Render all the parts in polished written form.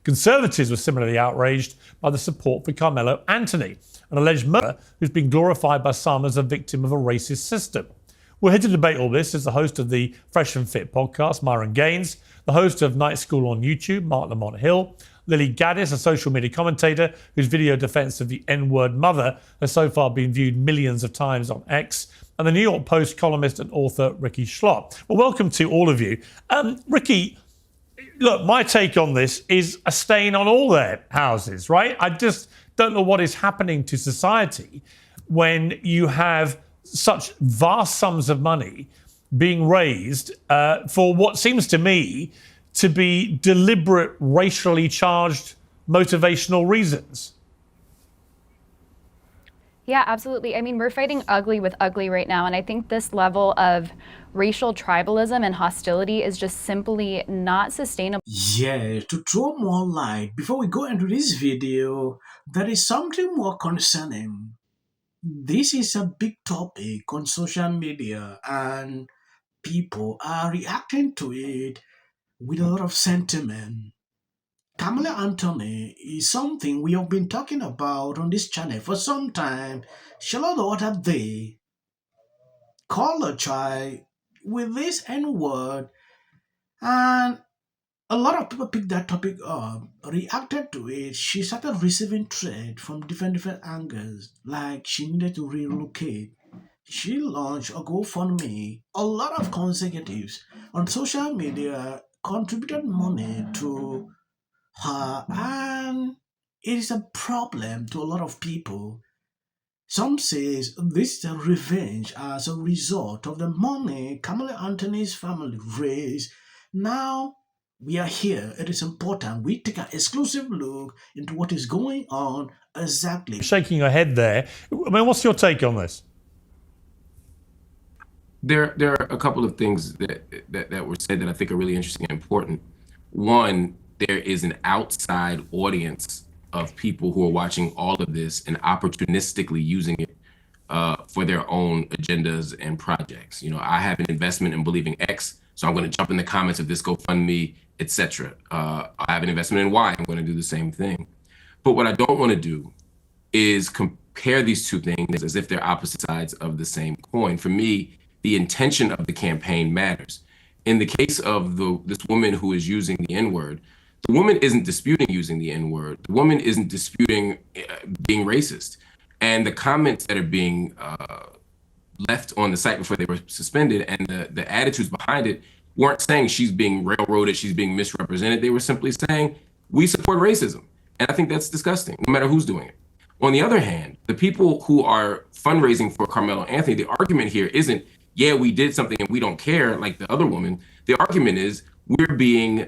Conservatives were similarly outraged by the support for Karmelo Anthony, an alleged murderer who's been glorified by some as a victim of a racist system. We're here to debate all this as the host of the Fresh and Fit podcast, Myron Gaines, the host of Night School on YouTube, Mark Lamont Hill, Lily Gaddis, a social media commentator whose video defense of the N-word mother has so far been viewed millions of times on X, and the New York Post columnist and author Ricky Schlott. Well, welcome to all of you. Ricky, look, my take on this is a stain on all their houses, right? I just don't know what is happening to society when you have such vast sums of money being raised for what seems to me to be deliberate, racially charged, motivational reasons. Yeah, absolutely. I mean, we're fighting ugly with ugly right now. And I think this level of racial tribalism and hostility is just simply not sustainable. Yeah, to throw more light, before we go into this video, there is something more concerning. This is a big topic on social media, and people are reacting to it with a lot of sentiment. Kamala Anthony is something we have been talking about on this channel for some time. Charlotte the other day called a child with this N word, and a lot of people picked that topic up, reacted to it. She started receiving threats from different angles, like she needed to relocate. She launched a GoFundMe. A lot of consecutives on social media contributed money to her, and it is a problem to a lot of people. Some says this is a revenge as a result of the money Kamala Anthony's family raised. Now we are here. It is important we take an exclusive look into what is going on exactly. Shaking your head there. I mean, what's your take on this? There are a couple of things that were said that I think are really interesting and important. One, there is an outside audience of people who are watching all of this and opportunistically using it for their own agendas and projects. You know, I have an investment in believing X, so I'm going to jump in the comments of this GoFundMe, etc. I have an investment in Y. I'm going to do the same thing. But what I don't want to do is compare these two things as if they're opposite sides of the same coin. For me, the intention of the campaign matters. In the case of this woman who is using the N-word, the woman isn't disputing using the N-word. The woman isn't disputing being racist. And the comments that are being left on the site before they were suspended and the attitudes behind it weren't saying she's being railroaded, she's being misrepresented. They were simply saying, we support racism. And I think that's disgusting, no matter who's doing it. On the other hand, the people who are fundraising for Karmelo Anthony, the argument here isn't, yeah, we did something and we don't care, like the other woman. The argument is we're being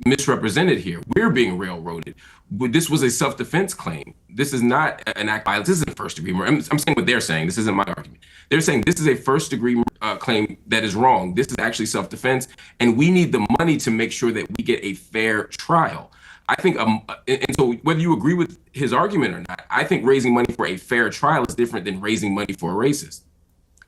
misrepresented here. We're being railroaded. But this was a self-defense claim. This is not an act of violence. This isn't first-degree murder. I'm saying what they're saying. This isn't my argument. They're saying this is a first-degree claim that is wrong. This is actually self-defense, and we need the money to make sure that we get a fair trial. I think, and so whether you agree with his argument or not, I think raising money for a fair trial is different than raising money for a racist.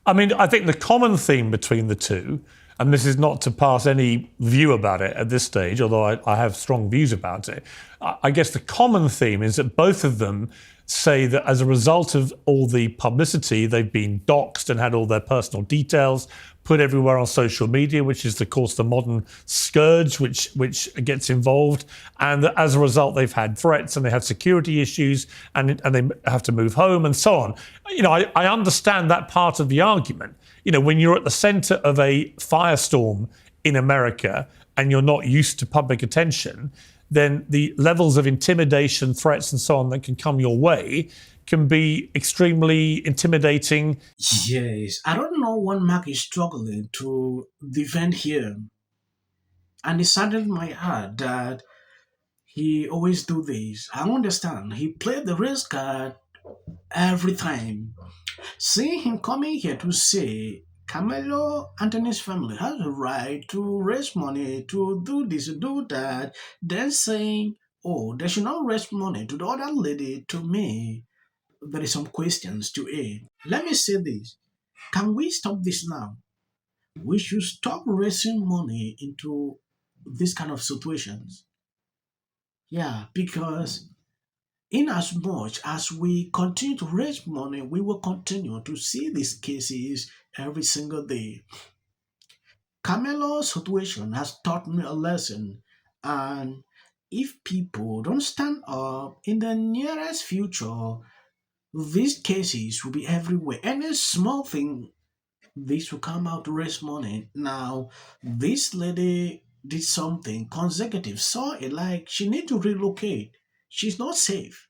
I mean, I think the common theme between the two, and this is not to pass any view about it at this stage, although I have strong views about it, I guess the common theme is that both of them say that as a result of all the publicity, they've been doxxed and had all their personal details put everywhere on social media, which is, of course, the modern scourge which gets involved. And that as a result, they've had threats and they have security issues and they have to move home and so on. You know, I understand that part of the argument. You know, when you're at the center of a firestorm in America and you're not used to public attention, then the levels of intimidation, threats and so on that can come your way can be extremely intimidating. Yes, I don't know what Mark is struggling to defend here. And it saddened my heart that he always do this. I understand. He played the race card every time. Seeing him coming here to say Carmelo Anthony's family has a right to raise money to do this, do that, then saying, oh, they should not raise money to the other lady, to me, there is some questions to it. Let me say this. Can we stop this now? We should stop raising money into this kind of situations. Yeah, because in as much as we continue to raise money, we will continue to see these cases every single day. Carmelo's situation has taught me a lesson, and if people don't stand up in the nearest future, these cases will be everywhere. Any small thing, this will come out to raise money. Now, this lady did something consecutive, saw it like she need to relocate. She's not safe.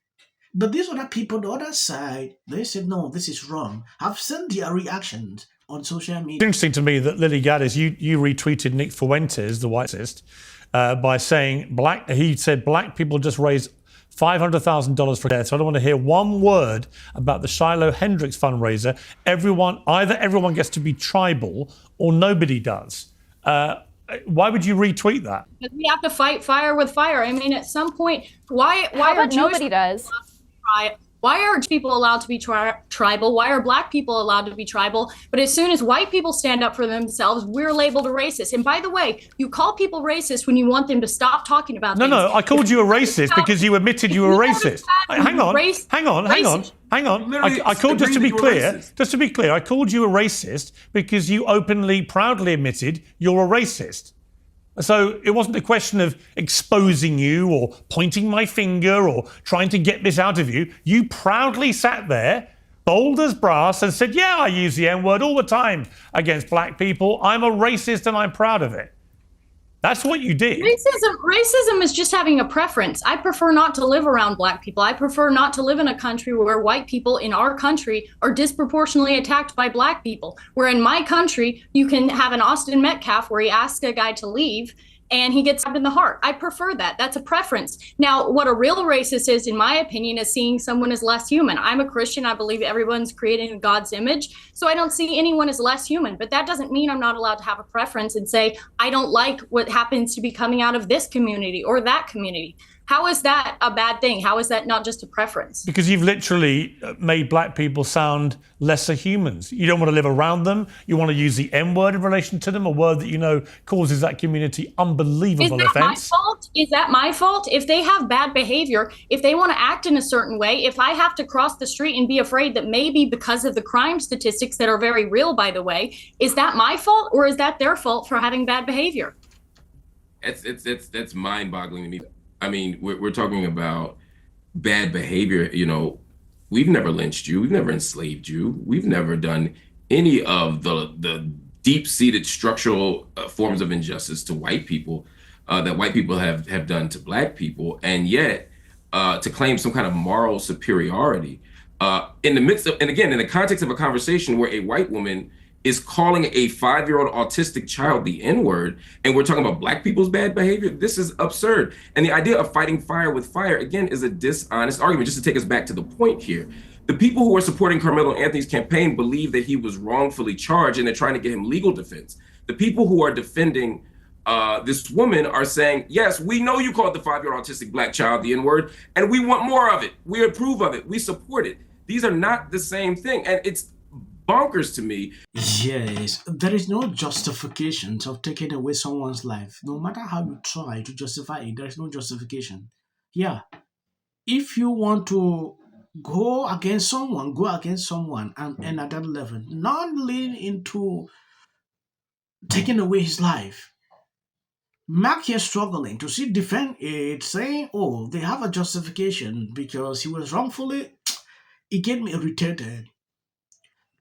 But these other people, the other side, they said, no, this is wrong. I've seen their reactions on social media. It's interesting to me that Lily Gaddis, you retweeted Nick Fuentes, the white racist, by saying he said black people just raised $500,000 for death. So I don't want to hear one word about the Shiloh Hendricks fundraiser. Either everyone gets to be tribal or nobody does. Why would you retweet that? Because we have to fight fire with fire. I mean, at some point, How are about Jewish nobody does? why are people allowed to be tribal? Why are black people allowed to be tribal? But as soon as white people stand up for themselves, we're labeled a racist. And by the way, you call people racist when you want them to stop talking about things. No, I called you a racist because you admitted you were racist. Hang on. Literally I called, just to be agreed that you were clear, racist. I called you a racist because you openly, proudly admitted you're a racist. So it wasn't a question of exposing you or pointing my finger or trying to get this out of you. You proudly sat there, bold as brass, and said, yeah, I use the N-word all the time against black people. I'm a racist and I'm proud of it. That's what you did. Racism is just having a preference. I prefer not to live around black people. I prefer not to live in a country where white people in our country are disproportionately attacked by black people. Where in my country, you can have an Austin Metcalf where he asks a guy to leave and he gets stabbed in the heart. I prefer that. That's a preference. Now, what a real racist is, in my opinion, is seeing someone as less human. I'm a Christian. I believe everyone's created in God's image. So I don't see anyone as less human. But that doesn't mean I'm not allowed to have a preference and say, I don't like what happens to be coming out of this community or that community. How is that a bad thing? How is that not just a preference? Because you've literally made black people sound lesser humans. You don't want to live around them. You want to use the N-word in relation to them, a word that you know causes that community unbelievable offense. My fault? Is that my fault? If they have bad behavior, if they want to act in a certain way, if I have to cross the street and be afraid that maybe because of the crime statistics that are very real, by the way, is that my fault or is that their fault for having bad behavior? That's mind-boggling to me. I mean, we're talking about bad behavior. You know, we've never lynched you, we've never enslaved you, we've never done any of the deep-seated structural forms of injustice to white people that white people have done to black people, and yet to claim some kind of moral superiority in the midst of, and again, in the context of a conversation where a white woman is calling a 5-year-old autistic child the N-word, and we're talking about black people's bad behavior. This is absurd. And the idea of fighting fire with fire, again, is a dishonest argument. Just to take us back to the point here, the people who are supporting Carmelo Anthony's campaign believe that he was wrongfully charged, and they're trying to get him legal defense. The people who are defending this woman are saying, yes, we know you called the 5-year-old autistic black child the N-word, and we want more of it. We approve of it. We support it. These are not the same thing. And it's bonkers to me. Yes, there is no justification of taking away someone's life. No matter how you try to justify it, there is no justification. Yeah, if you want to go against someone and at that level, not lean into taking away his life. Mark here struggling to see defend it, saying, oh, they have a justification because he was wrongfully, it get me irritated.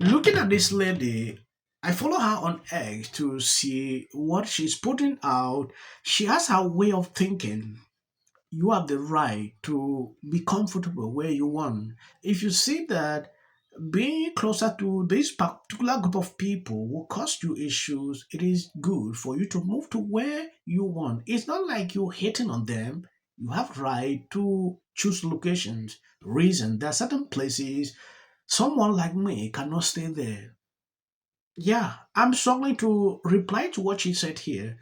Looking at this lady, I follow her on X to see what she's putting out. She has her way of thinking. You have the right to be comfortable where you want. If you see that being closer to this particular group of people will cause you issues, it is good for you to move to where you want. It's not like you're hating on them. You have right to choose locations. Reason there are certain places someone like me cannot stay there. Yeah, I'm struggling to reply to what she said here.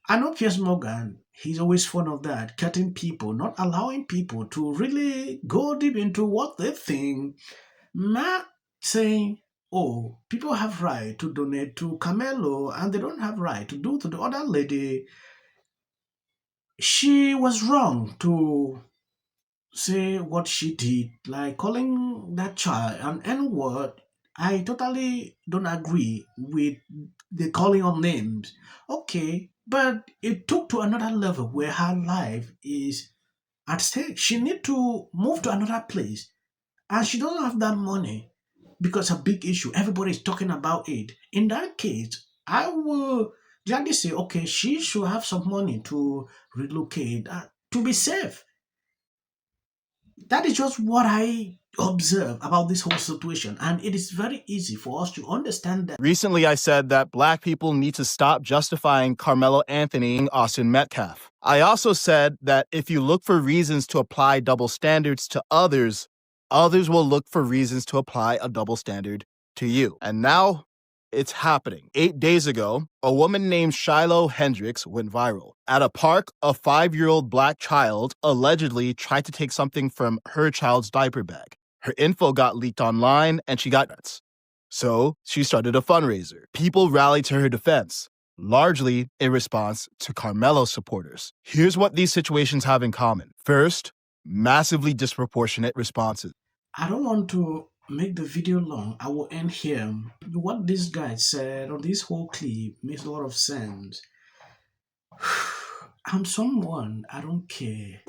I know Piers Morgan, he's always fond of that, cutting people, not allowing people to really go deep into what they think. Not saying, oh, people have right to donate to Carmelo and they don't have right to do to the other lady. she was wrong to say what she did, like calling that child an N word. I totally don't agree with the calling of names. Okay, but it took to another level where her life is at stake. She need to move to another place, and she doesn't have that money because a big issue. Everybody's talking about it. In that case, I will gladly say, okay, she should have some money to relocate to be safe. That is just what I observe about this whole situation, and it is very easy for us to understand that. Recently, I said that black people need to stop justifying Carmelo Anthony and Austin Metcalf. I also said that if you look for reasons to apply double standards to others, others will look for reasons to apply a double standard to you. And now it's happening. 8 days ago, a woman named Shiloh Hendricks went viral. At a park, a 5-year-old black child allegedly tried to take something from her child's diaper bag. Her info got leaked online and she got nuts. So she started a fundraiser. People rallied to her defense, largely in response to Carmelo supporters. Here's what these situations have in common. First, massively disproportionate responses. I don't want to make the video long. I will end here. What this guy said on this whole clip makes a lot of sense. I'm someone, I don't care.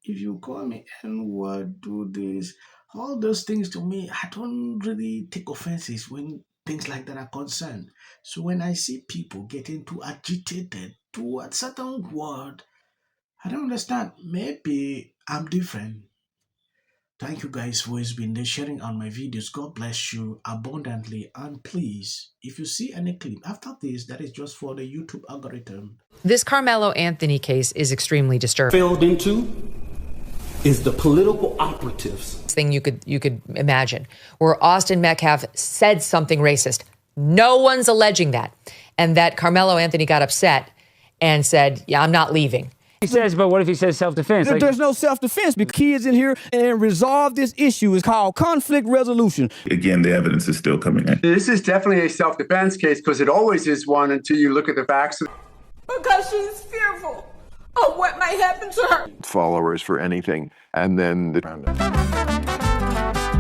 If you call me N-word, do this, all those things to me, I don't really take offenses when things like that are concerned. So when I see people getting too agitated to a certain word, I don't understand. Maybe I'm different. Thank you guys for always been there sharing on my videos. God bless you abundantly. And please, if you see any clip after this, that is just for the YouTube algorithm. This Carmelo Anthony case is extremely disturbing. Failed into is the political operatives. Thing you could imagine, where Austin Metcalf said something racist. No one's alleging that. And that Carmelo Anthony got upset and said, yeah, I'm not leaving. He says, but what if he says self-defense? There's no self-defense because kids in here and resolve this issue is called conflict resolution. Again, the evidence is still coming in. This is definitely a self-defense case because it always is one until you look at the facts. Because she's fearful of what might happen to her. Followers for anything, and then the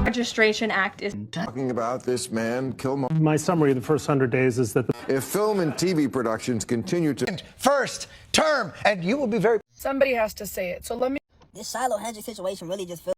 Registration Act is talking about this man, Killmonger. My summary of the first 100 days is that if film and TV productions continue to first term, and you will be very. Somebody has to say it. So let me. This Shiloh Hendricks situation really just feels.